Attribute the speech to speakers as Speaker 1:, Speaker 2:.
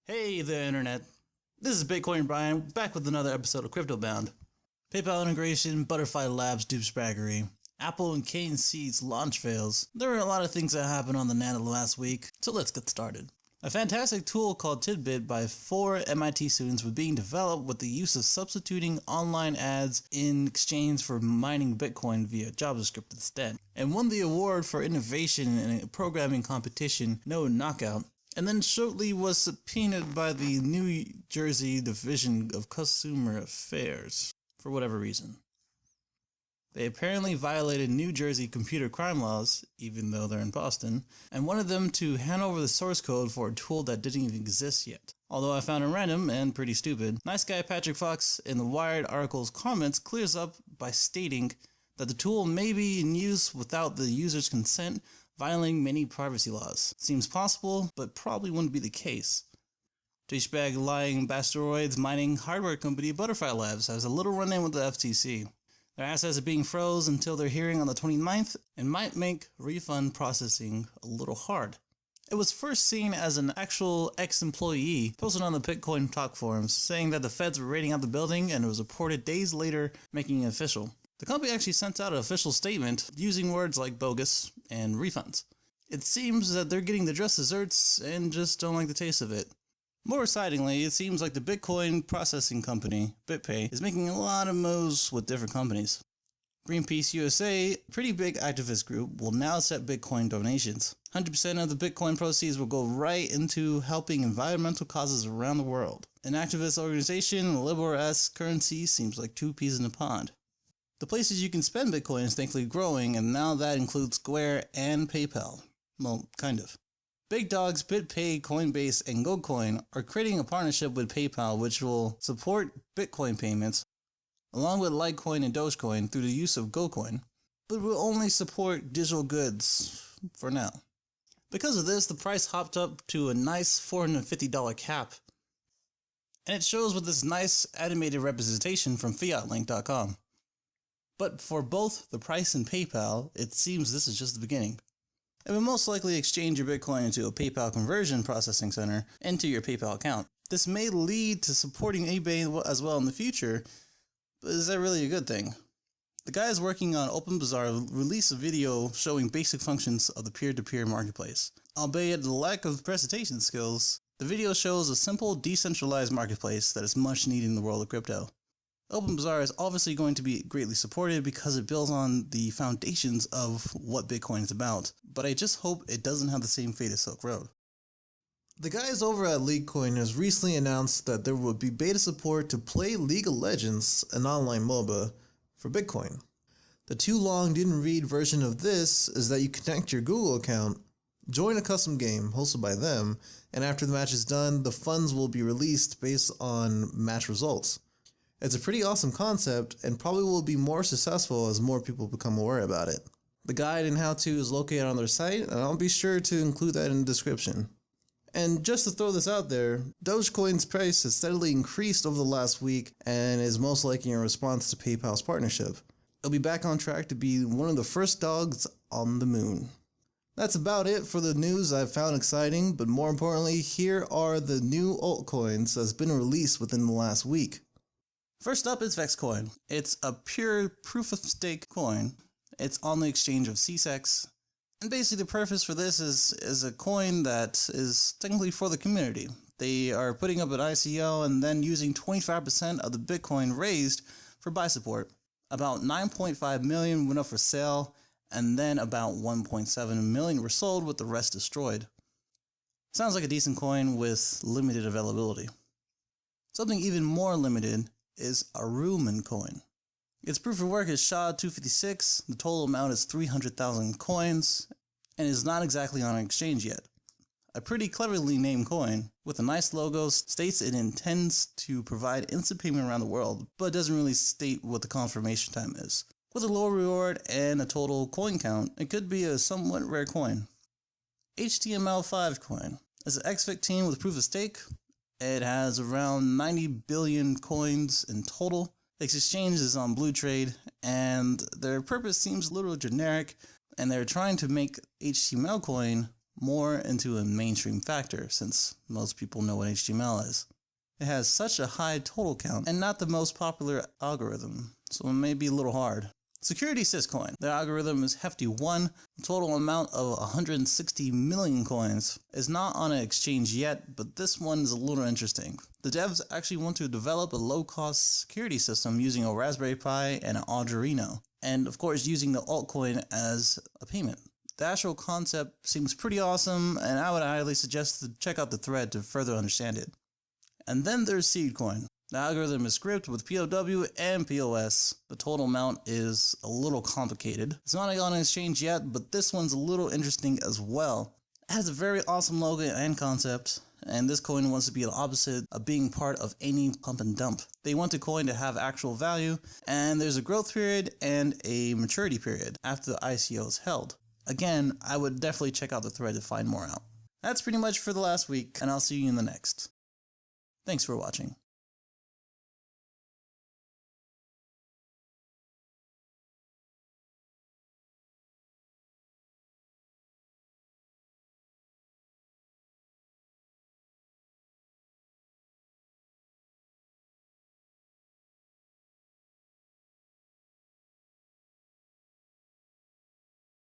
Speaker 1: Hey there, Internet. This is Bitcoin Brian, back with another episode of CryptoBound. PayPal integration, Butterfly Labs douchebaggery, Apple and Cane Seeds launch fails. There were a lot of things that happened on the Nano last week, so let's get started. A fantastic tool called Tidbit by 4 MIT students was being developed with the use of substituting online ads in exchange for mining Bitcoin via JavaScript instead, and won the award for innovation in a programming competition, No Knockout, and then shortly was subpoenaed by the New Jersey Division of Consumer Affairs for whatever reason. They apparently violated New Jersey computer crime laws, even though they're in Boston, and wanted them to hand over the source code for a tool that didn't even exist yet. Although I found it random and pretty stupid, nice guy Patrick Fox in the Wired article's comments clears up by stating that the tool may be in use without the user's consent, violating many privacy laws. Seems possible, but probably wouldn't be the case. Douchebag lying Basteroids mining hardware company Butterfly Labs has a little run-in with the FTC. Their assets are being froze until their hearing on the 29th and might make refund processing a little hard. It was first seen as an actual ex-employee posted on the Bitcoin talk forums saying that the feds were raiding out the building, and it was reported days later, making it official. The company actually sent out an official statement using words like bogus and refunds. It seems that they're getting the just desserts and just don't like the taste of it. More excitingly, it seems like the Bitcoin processing company, BitPay, is making a lot of moves with different companies. Greenpeace USA, a pretty big activist group, will now accept Bitcoin donations. 100% of the Bitcoin proceeds will go right into helping environmental causes around the world. An activist organization, a liberal-esque currency, seems like two peas in a pond. The places you can spend Bitcoin is thankfully growing, and now that includes Square and PayPal. Well, kind of. Big dogs BitPay, Coinbase, and GoCoin are creating a partnership with PayPal which will support Bitcoin payments, along with Litecoin and Dogecoin through the use of GoCoin, but will only support digital goods for now. Because of this, the price hopped up to a nice $450 cap, and it shows with this nice animated representation from fiatlink.com. But for both the price and PayPal, it seems this is just the beginning. It will most likely exchange your Bitcoin into a PayPal conversion processing center into your PayPal account. This may lead to supporting eBay as well in the future, but is that really a good thing? The guys working on Bazaar released a video showing basic functions of the peer-to-peer marketplace. Albeit the lack of presentation skills, the video shows a simple, decentralized marketplace that is much needed in the world of crypto. Bazaar is obviously going to be greatly supported because it builds on the foundations of what Bitcoin is about, but I just hope it doesn't have the same fate as Silk Road. The guys over at Leetcoin has recently announced that there will be beta support to play League of Legends, an online MOBA, for Bitcoin. The too long didn't read version of this is that you connect your Google account, join a custom game hosted by them, and after the match is done, the funds will be released based on match results. It's a pretty awesome concept and probably will be more successful as more people become aware about it. The guide and how-to is located on their site, and I'll be sure to include that in the description. And just to throw this out there, Dogecoin's price has steadily increased over the last week and is most likely in response to PayPal's partnership. It'll be back on track to be one of the first dogs on the moon. That's about it for the news I've found exciting, but more importantly, here are the new altcoins that's been released within the last week. First up is Vexcoin. It's a pure proof-of-stake coin. It's on the exchange of CSEX. And basically the purpose for this is a coin that is technically for the community. They are putting up an ICO and then using 25% of the Bitcoin raised for buy support. About 9.5 million went up for sale, and then about 1.7 million were sold with the rest destroyed. Sounds like a decent coin with limited availability. Something even more limited is a Rumen coin. Its proof of work is SHA-256, the total amount is 300,000 coins, and is not exactly on an exchange yet. A pretty cleverly named coin, with a nice logo, states it intends to provide instant payment around the world, but doesn't really state what the confirmation time is. With a low reward and a total coin count, it could be a somewhat rare coin. HTML5 coin is an X15 with proof of stake. It has around 90 billion coins in total. The exchange is on Blue Trade, and their purpose seems a little generic, and they're trying to make HTML coin more into a mainstream factor, since most people know what HTML is. It has such a high total count and not the most popular algorithm, so it may be a little hard. SecSyscoin. Their algorithm is hefty 1. The total amount of 160 million coins is not on an exchange yet, but this one is a little interesting. The devs actually want to develop a low-cost security system using a Raspberry Pi and an Arduino, and of course using the altcoin as a payment. The actual concept seems pretty awesome, and I would highly suggest to check out the thread to further understand it. And then there's Seedcoin. The algorithm is scripted with POW and POS. The total amount is a little complicated. It's not on an exchange yet, but this one's a little interesting as well. It has a very awesome logo and concept, and this coin wants to be the opposite of being part of any pump and dump. They want the coin to have actual value, and there's a growth period and a maturity period after the ICO is held. Again, I would definitely check out the thread to find more out. That's pretty much for the last week, and I'll see you in the next. Thanks for watching.